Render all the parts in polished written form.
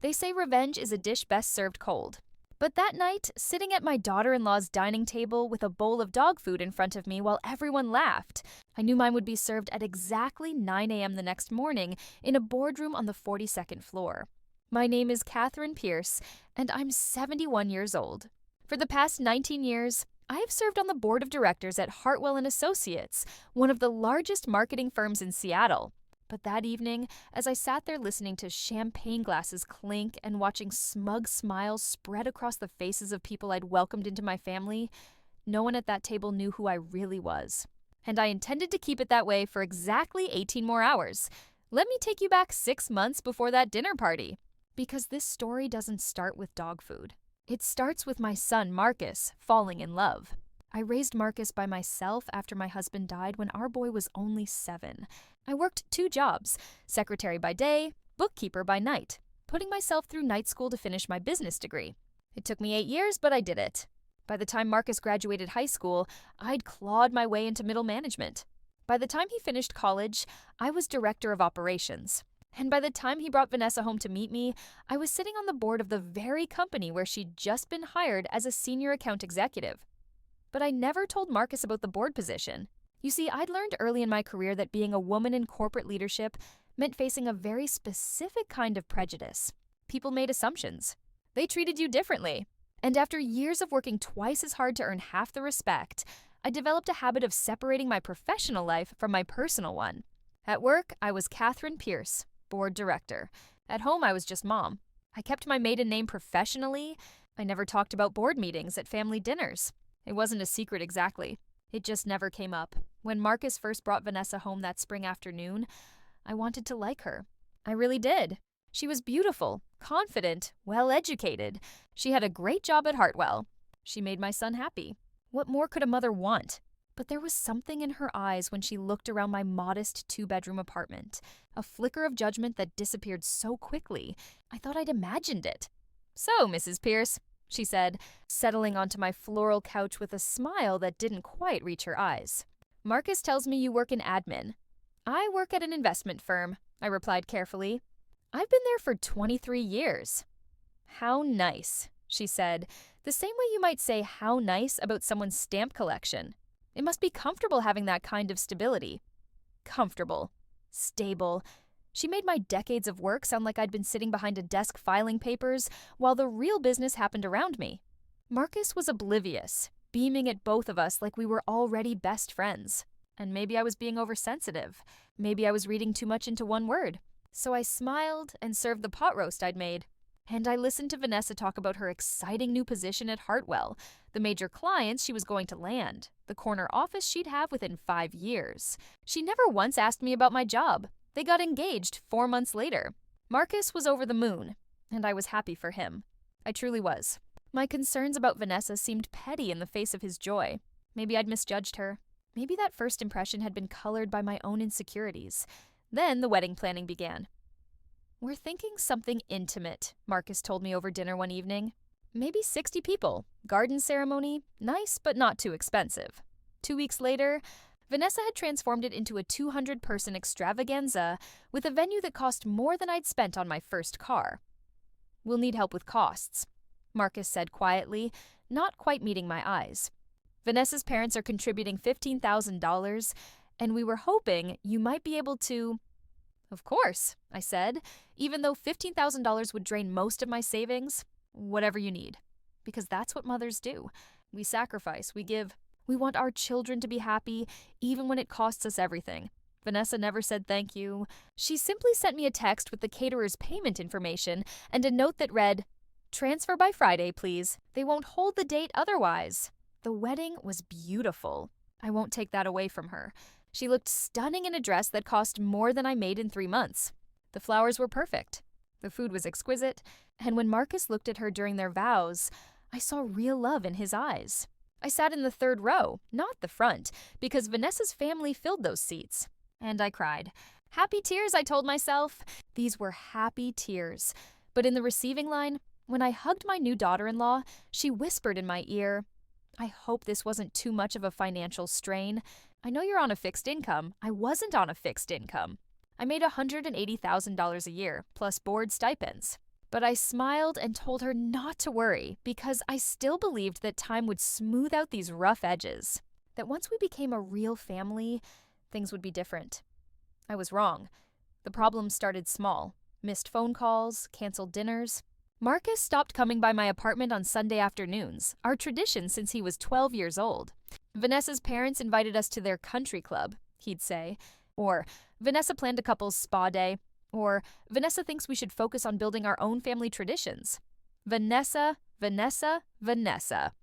They say revenge is a dish best served cold. But that night, sitting at my daughter-in-law's dining table with a bowl of dog food in front of me while everyone laughed, I knew mine would be served at exactly 9 a.m. the next morning in a boardroom on the 42nd floor. My name is Catherine Pierce, and I'm 71 years old. For the past 19 years, I have served on the board of directors at Hartwell & Associates, one of the largest marketing firms in Seattle. But that evening, as I sat there listening to champagne glasses clink and watching smug smiles spread across the faces of people I'd welcomed into my family, no one at that table knew who I really was. And I intended to keep it that way for exactly 18 more hours. Let me take you back 6 months before that dinner party. Because this story doesn't start with dog food. It starts with my son, Marcus, falling in love. I raised Marcus by myself after my husband died when our boy was only 7. I worked 2 jobs, secretary by day, bookkeeper by night, putting myself through night school to finish my business degree. It took me 8 years, but I did it. By the time Marcus graduated high school, I'd clawed my way into middle management. By the time he finished college, I was director of operations. And by the time he brought Vanessa home to meet me, I was sitting on the board of the very company where she'd just been hired as a senior account executive. But I never told Marcus about the board position. You see, I'd learned early in my career that being a woman in corporate leadership meant facing a very specific kind of prejudice. People made assumptions. They treated you differently. And after years of working twice as hard to earn half the respect, I developed a habit of separating my professional life from my personal one. At work, I was Catherine Pierce, board director. At home, I was just mom. I kept my maiden name professionally. I never talked about board meetings at family dinners. It wasn't a secret exactly. It just never came up. When Marcus first brought Vanessa home that spring afternoon, I wanted to like her. I really did. She was beautiful, confident, well-educated. She had a great job at Hartwell. She made my son happy. What more could a mother want? But there was something in her eyes when she looked around my modest 2-bedroom apartment, a flicker of judgment that disappeared so quickly, I thought I'd imagined it. "So, Mrs. Pierce," she said, settling onto my floral couch with a smile that didn't quite reach her eyes. "Marcus tells me you work in admin." "I work at an investment firm," I replied carefully. "I've been there for 23 years. "How nice," she said, the same way you might say how nice about someone's stamp collection. It must be comfortable having that kind of stability. Comfortable. Stable. She made my decades of work sound like I'd been sitting behind a desk filing papers while the real business happened around me. Marcus was oblivious, beaming at both of us like we were already best friends. And maybe I was being oversensitive. Maybe I was reading too much into one word. So I smiled and served the pot roast I'd made. And I listened to Vanessa talk about her exciting new position at Hartwell, the major clients she was going to land, the corner office she'd have within 5 years. She never once asked me about my job. They got engaged 4 months later. Marcus was over the moon, and I was happy for him. I truly was. My concerns about Vanessa seemed petty in the face of his joy. Maybe I'd misjudged her. Maybe that first impression had been colored by my own insecurities. Then the wedding planning began. "We're thinking something intimate," Marcus told me over dinner one evening. "Maybe 60 people, garden ceremony, nice but not too expensive." 2 weeks later, Vanessa had transformed it into a 200-person extravaganza with a venue that cost more than I'd spent on my first car. "We'll need help with costs," Marcus said quietly, not quite meeting my eyes. "Vanessa's parents are contributing $15,000, and we were hoping you might be able to—" "Of course," I said, even though $15,000 would drain most of my savings. "Whatever you need." Because that's what mothers do. We sacrifice, we give. We want our children to be happy, even when it costs us everything. Vanessa never said thank you. She simply sent me a text with the caterer's payment information and a note that read, "Transfer by Friday, please. They won't hold the date otherwise." The wedding was beautiful. I won't take that away from her. She looked stunning in a dress that cost more than I made in 3 months. The flowers were perfect. The food was exquisite. And when Marcus looked at her during their vows, I saw real love in his eyes. I sat in the 3rd row, not the front, because Vanessa's family filled those seats. And I cried. Happy tears, I told myself. These were happy tears. But in the receiving line, when I hugged my new daughter-in-law, she whispered in my ear, "I hope this wasn't too much of a financial strain. I know you're on a fixed income. I wasn't on a fixed income. I made $180,000 a year, plus board stipends. But I smiled and told her not to worry because I still believed that time would smooth out these rough edges. That once we became a real family, things would be different. I was wrong. The problems started small. Missed phone calls, canceled dinners. Marcus stopped coming by my apartment on Sunday afternoons, our tradition since he was 12 years old. Vanessa's parents invited us to their country club, he'd say. Or, Vanessa planned a couple's spa day. Or, Vanessa thinks we should focus on building our own family traditions. Vanessa, Vanessa, Vanessa.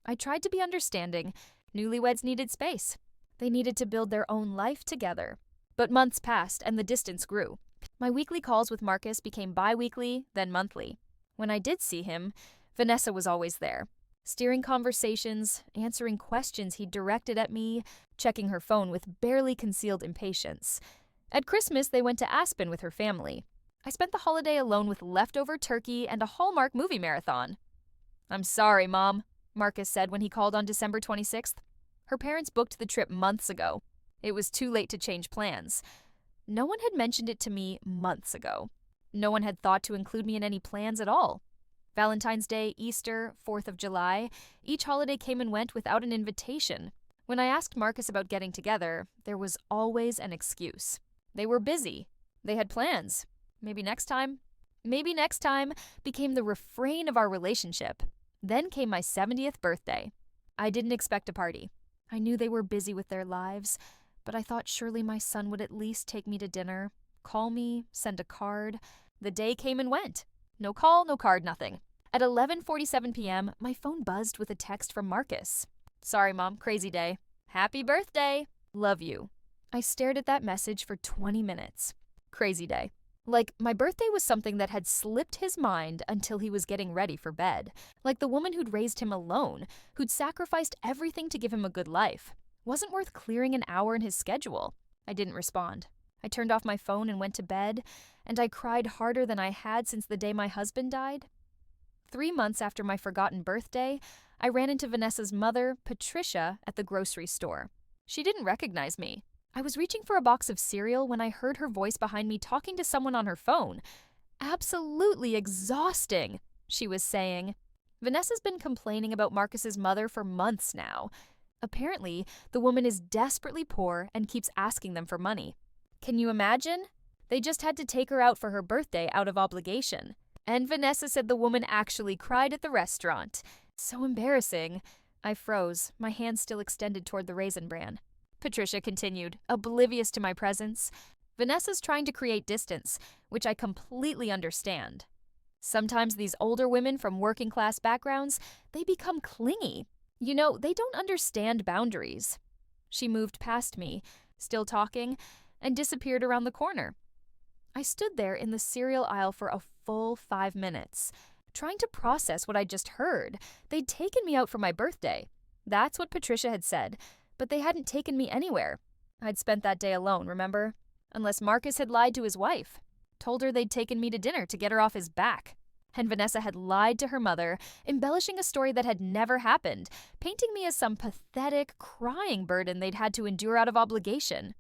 I tried to be understanding. Newlyweds needed space. They needed to build their own life together. But months passed and the distance grew. My weekly calls with Marcus became bi-weekly, then monthly. When I did see him, Vanessa was always there, steering conversations, answering questions he directed at me, checking her phone with barely concealed impatience. At Christmas, they went to Aspen with her family. I spent the holiday alone with leftover turkey and a Hallmark movie marathon. "I'm sorry, Mom," Marcus said when he called on December 26th. Her parents booked the trip months ago. It was too late to change plans. No one had mentioned it to me months ago. No one had thought to include me in any plans at all. Valentine's Day, Easter, 4th of July, each holiday came and went without an invitation. When I asked Marcus about getting together, there was always an excuse. They were busy. They had plans. Maybe next time. Maybe next time became the refrain of our relationship. Then came my 70th birthday. I didn't expect a party. I knew they were busy with their lives, but I thought surely my son would at least take me to dinner, call me, send a card. The day came and went. No call, no card, nothing. At 11:47 p.m., my phone buzzed with a text from Marcus. "Sorry, Mom, crazy day. Happy birthday. Love you." I stared at that message for 20 minutes. Crazy day. Like my birthday was something that had slipped his mind until he was getting ready for bed. Like the woman who'd raised him alone, who'd sacrificed everything to give him a good life. Wasn't worth clearing an hour in his schedule. I didn't respond. I turned off my phone and went to bed, and I cried harder than I had since the day my husband died. 3 months after my forgotten birthday, I ran into Vanessa's mother, Patricia, at the grocery store. She didn't recognize me. I was reaching for a box of cereal when I heard her voice behind me talking to someone on her phone. "Absolutely exhausting," she was saying. Vanessa's been complaining about Marcus's mother for months now. Apparently, the woman is desperately poor and keeps asking them for money. Can you imagine? They just had to take her out for her birthday out of obligation. And Vanessa said the woman actually cried at the restaurant. So embarrassing. I froze, my hand still extended toward the Raisin Bran. Patricia continued, oblivious to my presence. Vanessa's trying to create distance, which I completely understand. Sometimes these older women from working class backgrounds, they become clingy. You know, they don't understand boundaries. She moved past me, still talking, and disappeared around the corner. I stood there in the cereal aisle for a full 5 minutes, trying to process what I'd just heard. They'd taken me out for my birthday. That's what Patricia had said, but they hadn't taken me anywhere. I'd spent that day alone, remember? Unless Marcus had lied to his wife, told her they'd taken me to dinner to get her off his back. And Vanessa had lied to her mother, embellishing a story that had never happened, painting me as some pathetic, crying burden they'd had to endure out of obligation.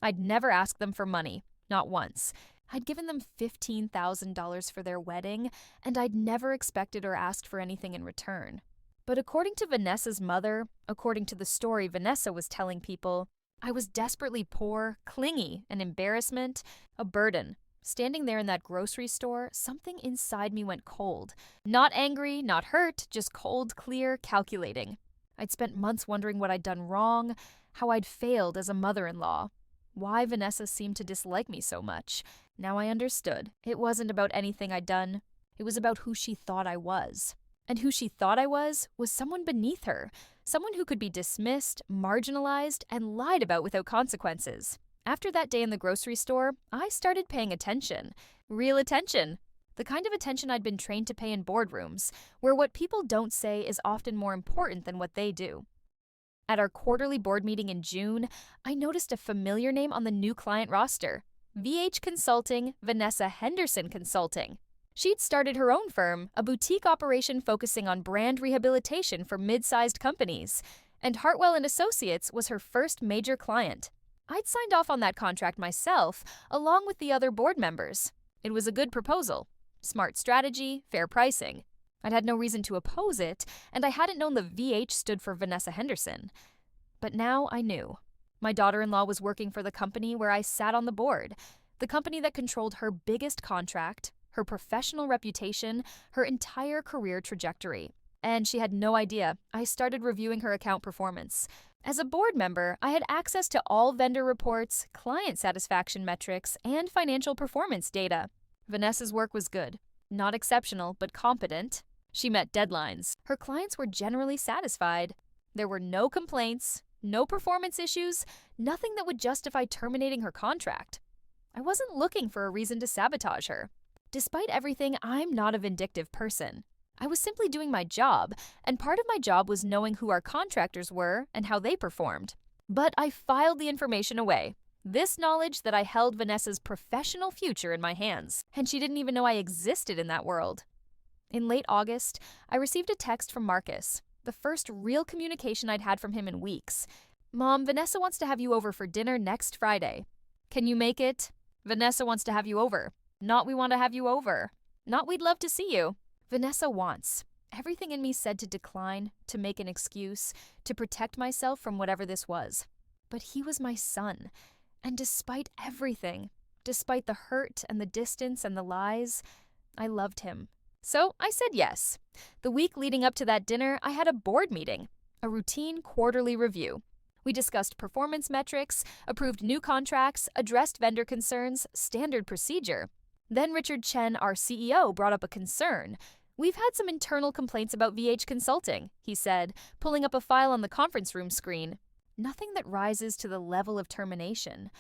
I'd never asked them for money, not once. I'd given them $15,000 for their wedding, and I'd never expected or asked for anything in return. But according to Vanessa's mother, according to the story Vanessa was telling people, I was desperately poor, clingy, an embarrassment, a burden. Standing there in that grocery store, something inside me went cold. Not angry, not hurt, just cold, clear, calculating. I'd spent months wondering what I'd done wrong, how I'd failed as a mother-in-law. Why Vanessa seemed to dislike me so much. Now I understood. It wasn't about anything I'd done. It was about who she thought I was. And who she thought I was someone beneath her, someone who could be dismissed, marginalized, and lied about without consequences. After that day in the grocery store, I started paying attention. Real attention. The kind of attention I'd been trained to pay in boardrooms, where what people don't say is often more important than what they do. At our quarterly board meeting in June, I noticed a familiar name on the new client roster. VH Consulting, Vanessa Henderson Consulting. She'd started her own firm, a boutique operation focusing on brand rehabilitation for mid-sized companies, and Hartwell & Associates was her first major client. I'd signed off on that contract myself, along with the other board members. It was a good proposal. Smart strategy, fair pricing. I'd had no reason to oppose it, and I hadn't known the VH stood for Vanessa Henderson. But now I knew. My daughter-in-law was working for the company where I sat on the board, the company that controlled her biggest contract, her professional reputation, her entire career trajectory. And she had no idea I started reviewing her account performance. As a board member, I had access to all vendor reports, client satisfaction metrics, and financial performance data. Vanessa's work was good. Not exceptional, but competent. She met deadlines. Her clients were generally satisfied. There were no complaints, no performance issues, nothing that would justify terminating her contract. I wasn't looking for a reason to sabotage her. Despite everything, I'm not a vindictive person. I was simply doing my job, and part of my job was knowing who our contractors were and how they performed. But I filed the information away. This knowledge that I held Vanessa's professional future in my hands, and she didn't even know I existed in that world. In late August, I received a text from Marcus, the first real communication I'd had from him in weeks. "Mom, Vanessa wants to have you over for dinner next Friday. Can you make it? Vanessa wants to have you over. Not we want to have you over. Not we'd love to see you. Vanessa wants." Everything in me said to decline, to make an excuse, to protect myself from whatever this was. But he was my son. And despite everything, despite the hurt and the distance and the lies, I loved him. So I said yes. The week leading up to that dinner, I had a board meeting, a routine quarterly review. We discussed performance metrics, approved new contracts, addressed vendor concerns, standard procedure. Then Richard Chen, our CEO, brought up a concern. "We've had some internal complaints about VH Consulting," he said, pulling up a file on the conference room screen. Nothing that rises to the level of termination.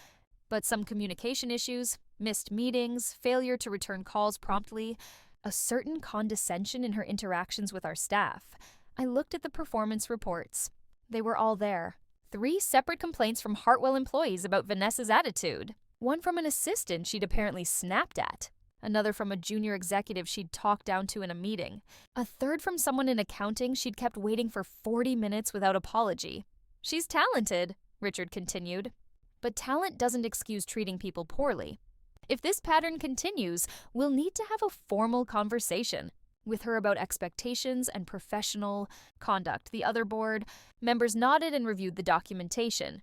But some communication issues, missed meetings, failure to return calls promptly, a certain condescension in her interactions with our staff. I looked at the performance reports. They were all there. 3 separate complaints from Hartwell employees about Vanessa's attitude. One from an assistant she'd apparently snapped at. Another from a junior executive she'd talked down to in a meeting. A third from someone in accounting she'd kept waiting for 40 minutes without apology. "She's talented," Richard continued. "But talent doesn't excuse treating people poorly. If this pattern continues, we'll need to have a formal conversation with her about expectations and professional conduct." The other board members nodded and reviewed the documentation.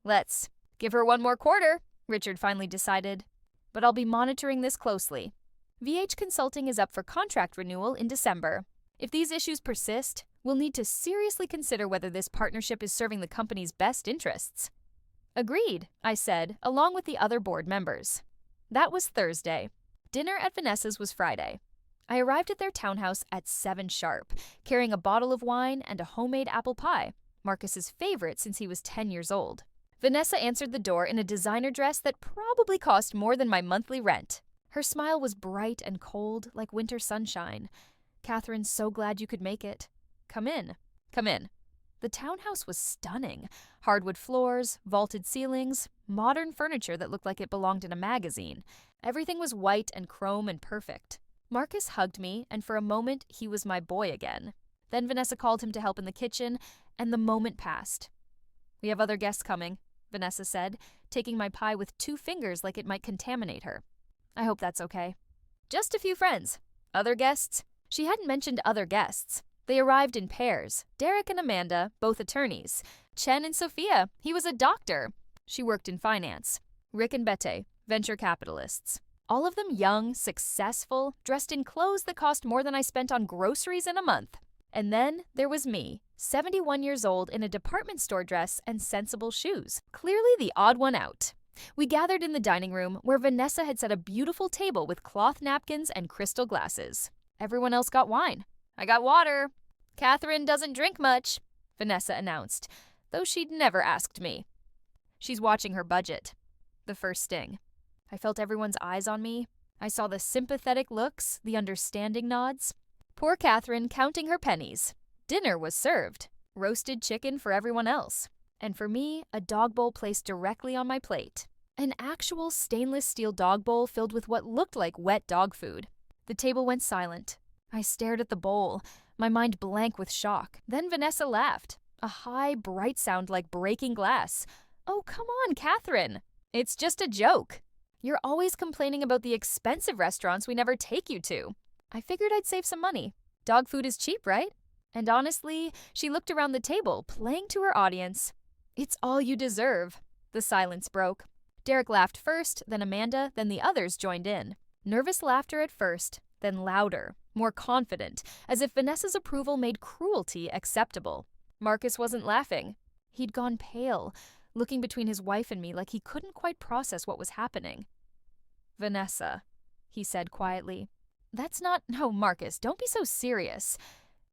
"Let's give her one more quarter," Richard finally decided. "But I'll be monitoring this closely. VH Consulting is up for contract renewal in December. If these issues persist, we'll need to seriously consider whether this partnership is serving the company's best interests." "Agreed," I said, along with the other board members. That was Thursday. Dinner at Vanessa's was Friday. I arrived at their townhouse at 7 sharp, carrying a bottle of wine and a homemade apple pie, Marcus's favorite since he was 10 years old. Vanessa answered the door in a designer dress that probably cost more than my monthly rent. Her smile was bright and cold, like winter sunshine. "Catherine, so glad you could make it. Come in. Come in." The townhouse was stunning. Hardwood floors, vaulted ceilings, modern furniture that looked like it belonged in a magazine. Everything was white and chrome and perfect. Marcus hugged me, and for a moment, he was my boy again. Then Vanessa called him to help in the kitchen, and the moment passed. "We have other guests coming," Vanessa said, taking my pie with 2 fingers like it might contaminate her. "I hope that's okay." "Just a few friends. Other guests?" She hadn't mentioned other guests. They arrived in pairs. Derek and Amanda, both attorneys. Chen and Sophia, he was a doctor. She worked in finance. Rick and Bette, venture capitalists. All of them young, successful, dressed in clothes that cost more than I spent on groceries in a month. And then there was me, 71 years old in a department store dress and sensible shoes. Clearly the odd one out. We gathered in the dining room where Vanessa had set a beautiful table with cloth napkins and crystal glasses. Everyone else got wine. I got water. "Catherine doesn't drink much," Vanessa announced, though she'd never asked me. "She's watching her budget." The first sting. I felt everyone's eyes on me. I saw the sympathetic looks, the understanding nods. Poor Catherine counting her pennies. Dinner was served. Roasted chicken for everyone else. And for me, a dog bowl placed directly on my plate. An actual stainless steel dog bowl filled with what looked like wet dog food. The table went silent. I stared at the bowl, my mind blank with shock. Then Vanessa laughed. A high, bright sound like breaking glass. "Oh, come on, Catherine. It's just a joke." You're always complaining about the expensive restaurants we never take you to. I figured I'd save some money. Dog food is cheap, right? And honestly, she looked around the table, playing to her audience. It's all you deserve. The silence broke. Derek laughed first, then Amanda, then the others joined in. Nervous laughter at first, then louder, more confident, as if Vanessa's approval made cruelty acceptable. Marcus wasn't laughing. He'd gone pale, looking between his wife and me like he couldn't quite process what was happening. "Vanessa," he said quietly. "That's not— No, Marcus, don't be so serious.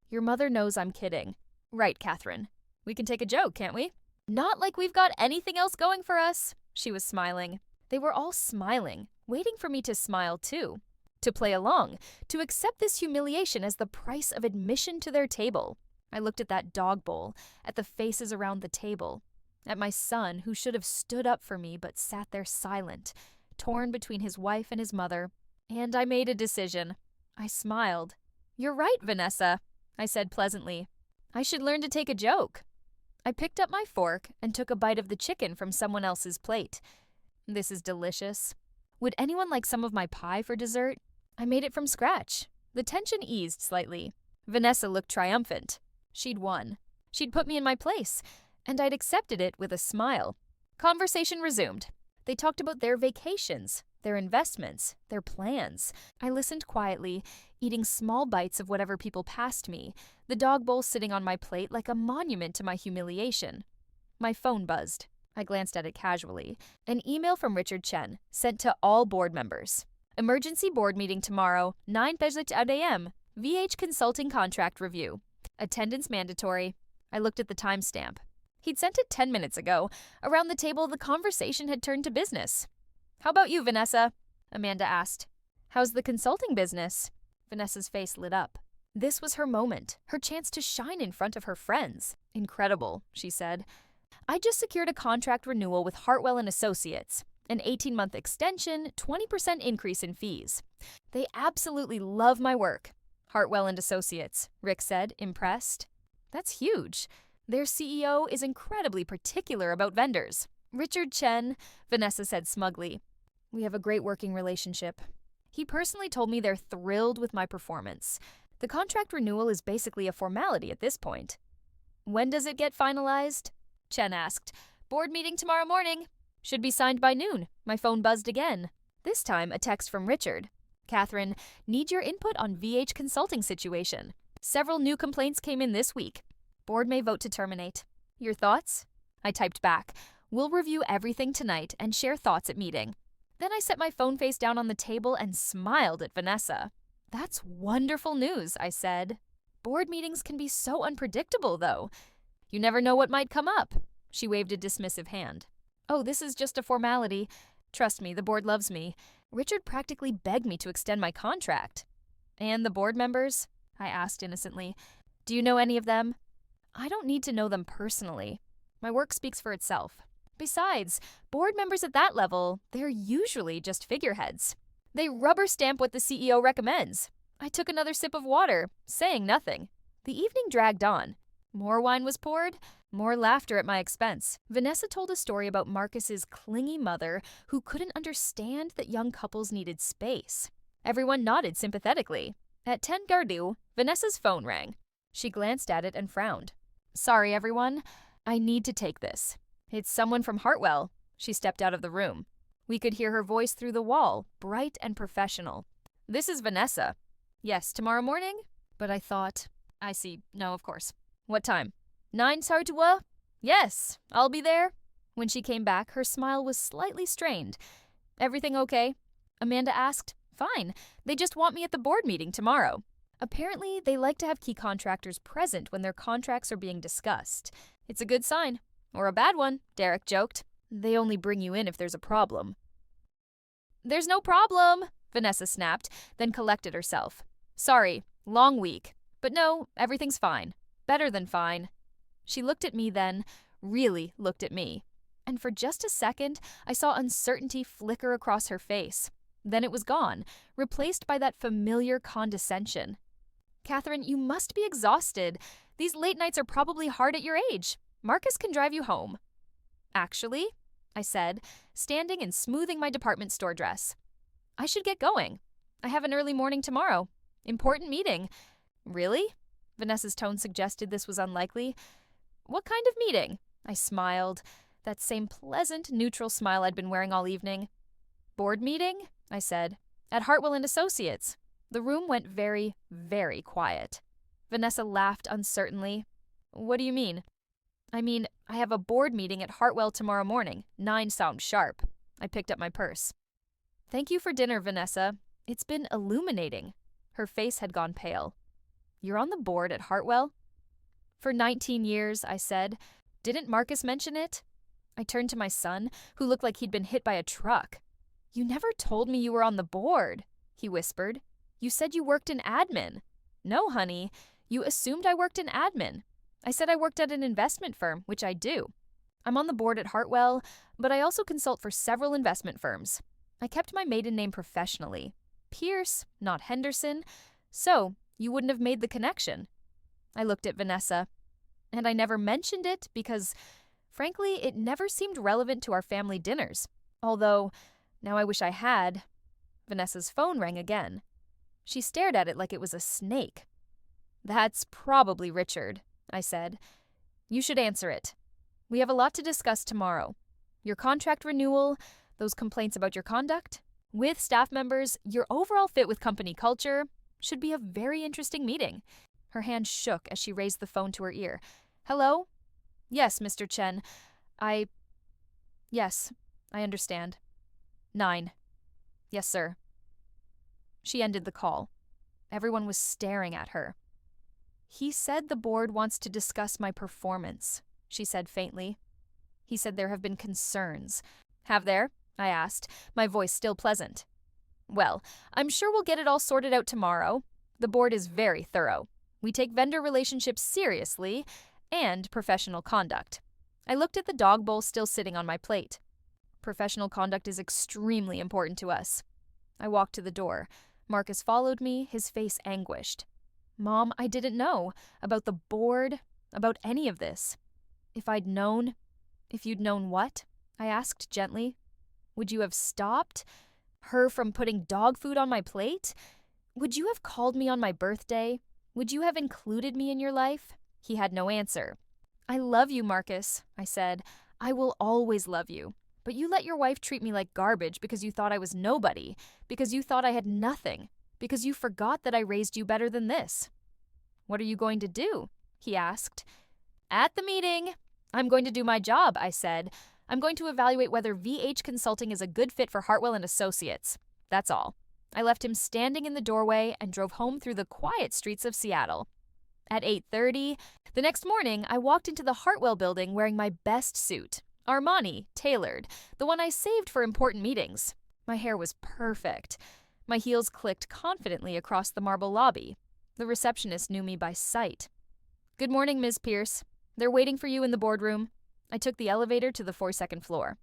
Your mother knows I'm kidding." "Right, Catherine. We can take a joke, can't we?" "Not like we've got anything else going for us." She was smiling. They were all smiling, waiting for me to smile too. To play along, to accept this humiliation as the price of admission to their table. I looked at that dog bowl, at the faces around the table, at my son who should have stood up for me but sat there silent, torn between his wife and his mother. And I made a decision. I smiled. "You're right, Vanessa," I said pleasantly. "I should learn to take a joke." I picked up my fork and took a bite of the chicken from someone else's plate. This is delicious. Would anyone like some of my pie for dessert? I made it from scratch. The tension eased slightly. Vanessa looked triumphant. She'd won. She'd put me in my place, and I'd accepted it with a smile. Conversation resumed. They talked about their vacations, their investments, their plans. I listened quietly, eating small bites of whatever people passed me, the dog bowl sitting on my plate like a monument to my humiliation. My phone buzzed. I glanced at it casually. An email from Richard Chen, sent to all board members. "Emergency board meeting tomorrow, 9:00 a.m. VH Consulting Contract Review. Attendance mandatory." I looked at the timestamp. He'd sent it 10 minutes ago. Around the table, the conversation had turned to business. "How about you, Vanessa?" Amanda asked. "How's the consulting business?" Vanessa's face lit up. This was her moment, her chance to shine in front of her friends. "Incredible," she said. "I just secured a contract renewal with Hartwell & Associates. An 18-month extension, 20% increase in fees. They absolutely love my work." "Hartwell & Associates," Rick said, impressed. "That's huge. Their CEO is incredibly particular about vendors." "Richard Chen," Vanessa said smugly. "We have a great working relationship. He personally told me they're thrilled with my performance. The contract renewal is basically a formality at this point." "When does it get finalized?" Chen asked. "Board meeting tomorrow morning. Should be signed by noon." My phone buzzed again. This time, a text from Richard. "Catherine, need your input on VH Consulting situation. Several new complaints came in this week. Board may vote to terminate. Your thoughts?" I typed back. "We'll review everything tonight and share thoughts at meeting." Then I set my phone face down on the table and smiled at Vanessa. "That's wonderful news," I said. "Board meetings can be so unpredictable, though. You never know what might come up." She waved a dismissive hand. "Oh, this is just a formality. Trust me, the board loves me. Richard practically begged me to extend my contract." "And the board members?" I asked innocently. "Do you know any of them?" "I don't need to know them personally. My work speaks for itself. Besides, board members at that level, they're usually just figureheads. They rubber stamp what the CEO recommends." I took another sip of water, saying nothing. The evening dragged on. More wine was poured, more laughter at my expense. Vanessa told a story about Marcus's clingy mother who couldn't understand that young couples needed space. Everyone nodded sympathetically. At 10 Gardu, Vanessa's phone rang. She glanced at it and frowned. "Sorry, everyone. I need to take this. It's someone from Hartwell." She stepped out of the room. We could hear her voice through the wall, bright and professional. "This is Vanessa." "Yes, tomorrow morning?" But I thought, "I see. No, of course. What time?" 9 Sartua? "Yes, I'll be there." When she came back, her smile was slightly strained. "Everything okay?" Amanda asked. "Fine. They just want me at the board meeting tomorrow." Apparently, they like to have key contractors present when their contracts are being discussed. It's a good sign. Or a bad one, Derek joked. "They only bring you in if there's a problem." "There's no problem," Vanessa snapped, then collected herself. "Sorry, long week. But no, everything's fine. Better than fine." She looked at me then, really looked at me. And for just a second, I saw uncertainty flicker across her face. Then it was gone, replaced by that familiar condescension. "Catherine, you must be exhausted. These late nights are probably hard at your age. Marcus can drive you home." "Actually?" I said, standing and smoothing my department store dress. I should get going. I have an early morning tomorrow. Important meeting. Really? Vanessa's tone suggested this was unlikely. What kind of meeting? I smiled, that same pleasant, neutral smile I'd been wearing all evening. Board meeting? I said. At Hartwell and Associates. The room went very, very quiet. Vanessa laughed uncertainly. What do you mean? I mean, I have a board meeting at Hartwell tomorrow morning, 9 sound sharp. I picked up my purse. Thank you for dinner, Vanessa. It's been illuminating. Her face had gone pale. You're on the board at Hartwell? For 19 years, I said. Didn't Marcus mention it? I turned to my son, who looked like he'd been hit by a truck. You never told me you were on the board, he whispered. You said you worked in admin. No, honey. You assumed I worked in admin. I said I worked at an investment firm, which I do. I'm on the board at Hartwell, but I also consult for several investment firms. I kept my maiden name professionally. Pierce, not Henderson. So, you wouldn't have made the connection. I looked at Vanessa. And I never mentioned it because, frankly, it never seemed relevant to our family dinners. Although, now I wish I had. Vanessa's phone rang again. She stared at it like it was a snake. That's probably Richard, I said. You should answer it. We have a lot to discuss tomorrow. Your contract renewal, those complaints about your conduct, with staff members, your overall fit with company culture, should be a very interesting meeting. Her hand shook as she raised the phone to her ear. Hello? Yes, Mr. Chen. Yes, I understand. 9. Yes, sir. She ended the call. Everyone was staring at her. He said the board wants to discuss my performance, she said faintly. He said there have been concerns. Have there? I asked, my voice still pleasant. Well, I'm sure we'll get it all sorted out tomorrow. The board is very thorough. We take vendor relationships seriously and professional conduct. I looked at the dog bowl still sitting on my plate. Professional conduct is extremely important to us. I walked to the door. Marcus followed me, his face anguished. Mom, I didn't know about the board, about any of this. If I'd known, if you'd known what? I asked gently. Would you have stopped her from putting dog food on my plate? Would you have called me on my birthday? Would you have included me in your life? He had no answer. I love you, Marcus, I said. I will always love you. But you let your wife treat me like garbage because you thought I was nobody, because you thought I had nothing, because you forgot that I raised you better than this. What are you going to do? He asked. At the meeting. I'm going to do my job, I said. I'm going to evaluate whether VH Consulting is a good fit for Hartwell and Associates. That's all. I left him standing in the doorway and drove home through the quiet streets of Seattle. At 8:30, the next morning, I walked into the Hartwell building wearing my best suit. Armani, tailored, the one I saved for important meetings. My hair was perfect. My heels clicked confidently across the marble lobby. The receptionist knew me by sight. Good morning, Ms. Pierce. They're waiting for you in the boardroom. I took the elevator to the 42nd floor.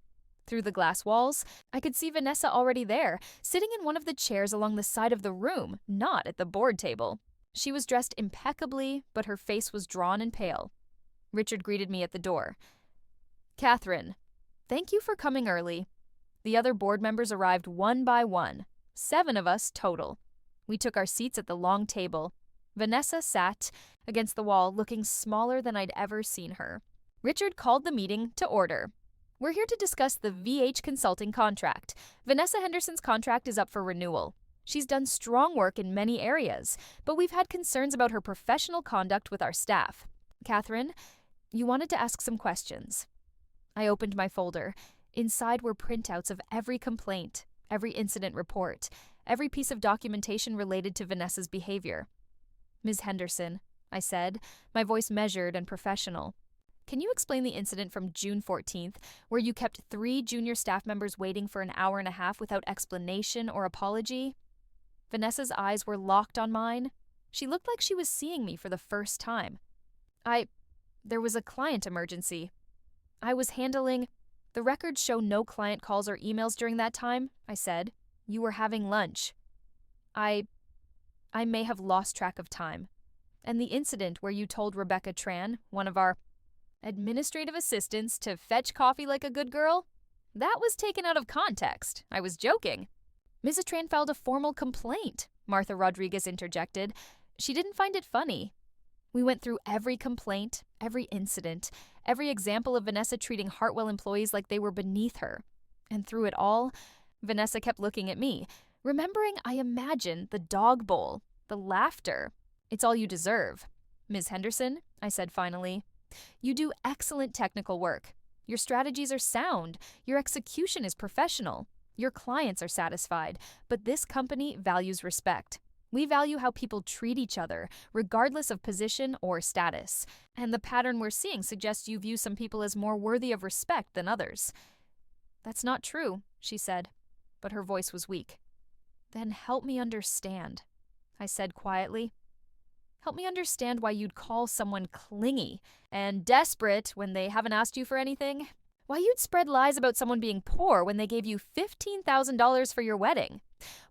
Through the glass walls, I could see Vanessa already there, sitting in one of the chairs along the side of the room, not at the board table. She was dressed impeccably, but her face was drawn and pale. Richard greeted me at the door. Catherine, thank you for coming early. The other board members arrived one by one, 7 of us total. We took our seats at the long table. Vanessa sat against the wall, looking smaller than I'd ever seen her. Richard called the meeting to order. We're here to discuss the VH Consulting contract. Vanessa Henderson's contract is up for renewal. She's done strong work in many areas, but we've had concerns about her professional conduct with our staff. Catherine, you wanted to ask some questions. I opened my folder. Inside were printouts of every complaint, every incident report, every piece of documentation related to Vanessa's behavior. Ms. Henderson, I said, my voice measured and professional. Can you explain the incident from June 14th, where you kept 3 junior staff members waiting for an hour and a half without explanation or apology? Vanessa's eyes were locked on mine. She looked like she was seeing me for the first time. There was a client emergency. I was handling... The records show no client calls or emails during that time, I said. You were having lunch. I may have lost track of time. And the incident where you told Rebecca Tran, one of our administrative assistants, to fetch coffee like a good girl? That was taken out of context. I was joking. Mrs. Tran filed a formal complaint, Martha Rodriguez interjected. She didn't find it funny. We went through every complaint, every incident, every example of Vanessa treating Hartwell employees like they were beneath her. And through it all, Vanessa kept looking at me, remembering I imagined the dog bowl, the laughter. It's all you deserve. Ms. Henderson, I said finally, you do excellent technical work. Your strategies are sound. Your execution is professional. Your clients are satisfied. But this company values respect. We value how people treat each other, regardless of position or status. And the pattern we're seeing suggests you view some people as more worthy of respect than others. That's not true, she said, but her voice was weak. Then help me understand, I said quietly. Help me understand why you'd call someone clingy and desperate when they haven't asked you for anything. Why you'd spread lies about someone being poor when they gave you $15,000 for your wedding.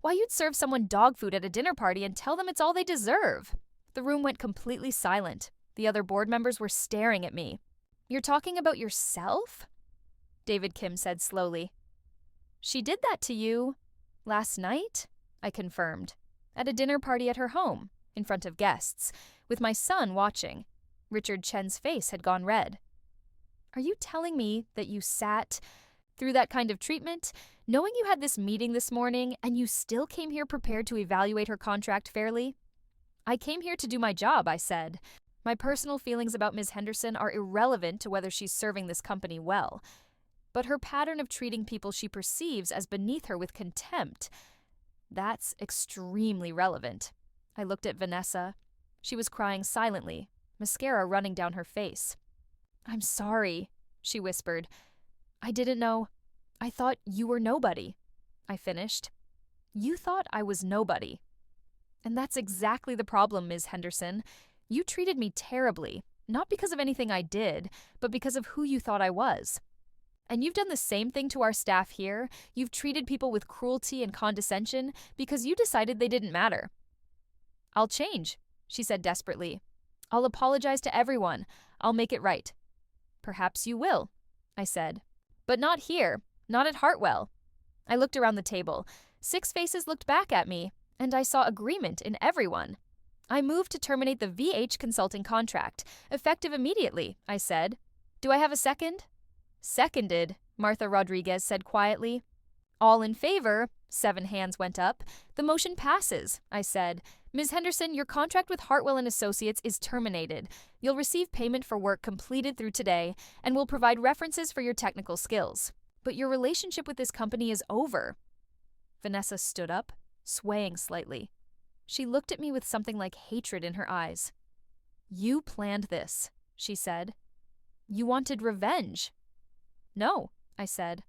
Why you'd serve someone dog food at a dinner party and tell them it's all they deserve. The room went completely silent. The other board members were staring at me. You're talking about yourself? David Kim said slowly. She did that to you last night? I confirmed. At a dinner party at her home, in front of guests, with my son watching. Richard Chen's face had gone red. Are you telling me that you sat through that kind of treatment, knowing you had this meeting this morning, and you still came here prepared to evaluate her contract fairly? I came here to do my job, I said. My personal feelings about Ms. Henderson are irrelevant to whether she's serving this company well. But her pattern of treating people she perceives as beneath her with contempt, that's extremely relevant. I looked at Vanessa. She was crying silently, mascara running down her face. I'm sorry, she whispered. I didn't know. I thought you were nobody. I finished. You thought I was nobody. And that's exactly the problem, Ms. Henderson. You treated me terribly, not because of anything I did, but because of who you thought I was. And you've done the same thing to our staff here. You've treated people with cruelty and condescension because you decided they didn't matter. I'll change, she said desperately. I'll apologize to everyone. I'll make it right. Perhaps you will, I said. But not here, not at Hartwell. I looked around the table. 6 faces looked back at me, and I saw agreement in everyone. I moved to terminate the VH consulting contract, effective immediately, I said. Do I have a second? Seconded, Martha Rodriguez said quietly. All in favor, 7 hands went up. The motion passes, I said. Ms. Henderson, your contract with Hartwell & Associates is terminated. You'll receive payment for work completed through today, and we'll provide references for your technical skills. But your relationship with this company is over. Vanessa stood up, swaying slightly. She looked at me with something like hatred in her eyes. You planned this, she said. You wanted revenge. No, I said.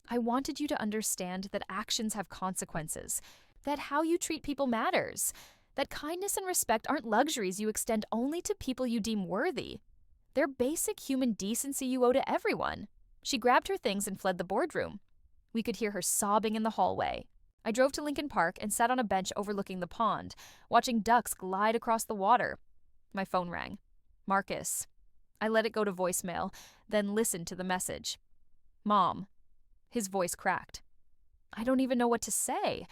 I wanted you to understand that actions have consequences, that how you treat people matters, that kindness and respect aren't luxuries you extend only to people you deem worthy. They're basic human decency you owe to everyone. She grabbed her things and fled the boardroom. We could hear her sobbing in the hallway. I drove to Lincoln Park and sat on a bench overlooking the pond, watching ducks glide across the water. My phone rang. Marcus. I let it go to voicemail, then listened to the message. Mom. His voice cracked. I don't even know what to say.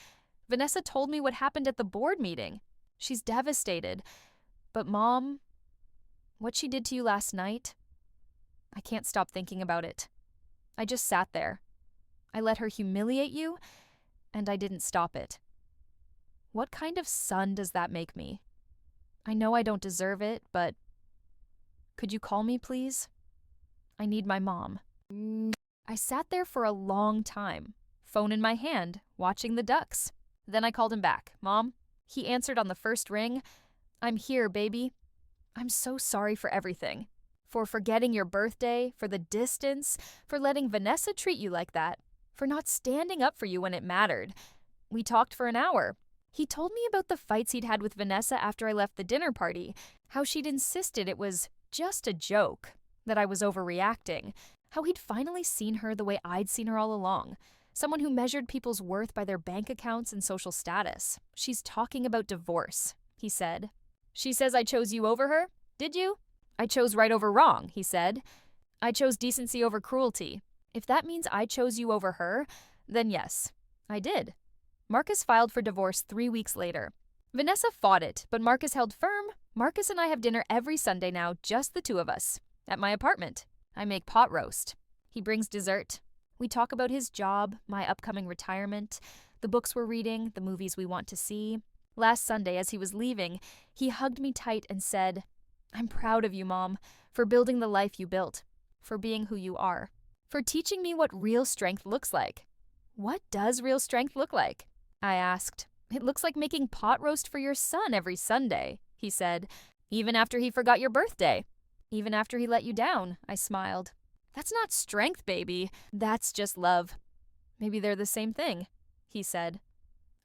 Vanessa told me what happened at the board meeting. She's devastated. But Mom, what she did to you last night, I can't stop thinking about it. I just sat there. I let her humiliate you, and I didn't stop it. What kind of son does that make me? I know I don't deserve it, but could you call me, please? I need my mom. I sat there for a long time, phone in my hand, watching the ducks. Then I called him back. Mom? He answered on the first ring. I'm here, baby. I'm so sorry for everything. For forgetting your birthday, for the distance, for letting Vanessa treat you like that, for not standing up for you when it mattered. We talked for an hour. He told me about the fights he'd had with Vanessa after I left the dinner party, how she'd insisted it was just a joke, that I was overreacting, how he'd finally seen her the way I'd seen her all along, someone who measured people's worth by their bank accounts and social status. She's talking about divorce, he said. She says I chose you over her? Did you? I chose right over wrong, he said. I chose decency over cruelty. If that means I chose you over her, then yes, I did. Marcus filed for divorce 3 weeks later. Vanessa fought it, but Marcus held firm. Marcus and I have dinner every Sunday now, just the two of us, at my apartment. I make pot roast. He brings dessert. We talk about his job, my upcoming retirement, the books we're reading, the movies we want to see. Last Sunday, as he was leaving, he hugged me tight and said, "I'm proud of you, Mom, for building the life you built, for being who you are, for teaching me what real strength looks like." "What does real strength look like?" I asked. "It looks like making pot roast for your son every Sunday," he said, "even after he forgot your birthday. Even after he let you down," I smiled. "That's not strength, baby. That's just love." "Maybe they're the same thing," he said.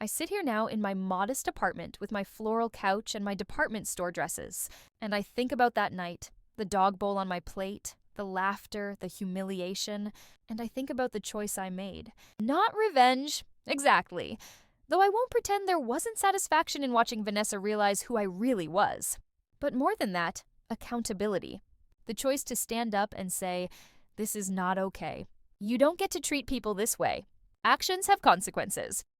I sit here now in my modest apartment with my floral couch and my department store dresses, and I think about that night, the dog bowl on my plate, the laughter, the humiliation, and I think about the choice I made. Not revenge, exactly. Though I won't pretend there wasn't satisfaction in watching Vanessa realize who I really was. But more than that, accountability. The choice to stand up and say, "This is not okay. You don't get to treat people this way. Actions have consequences."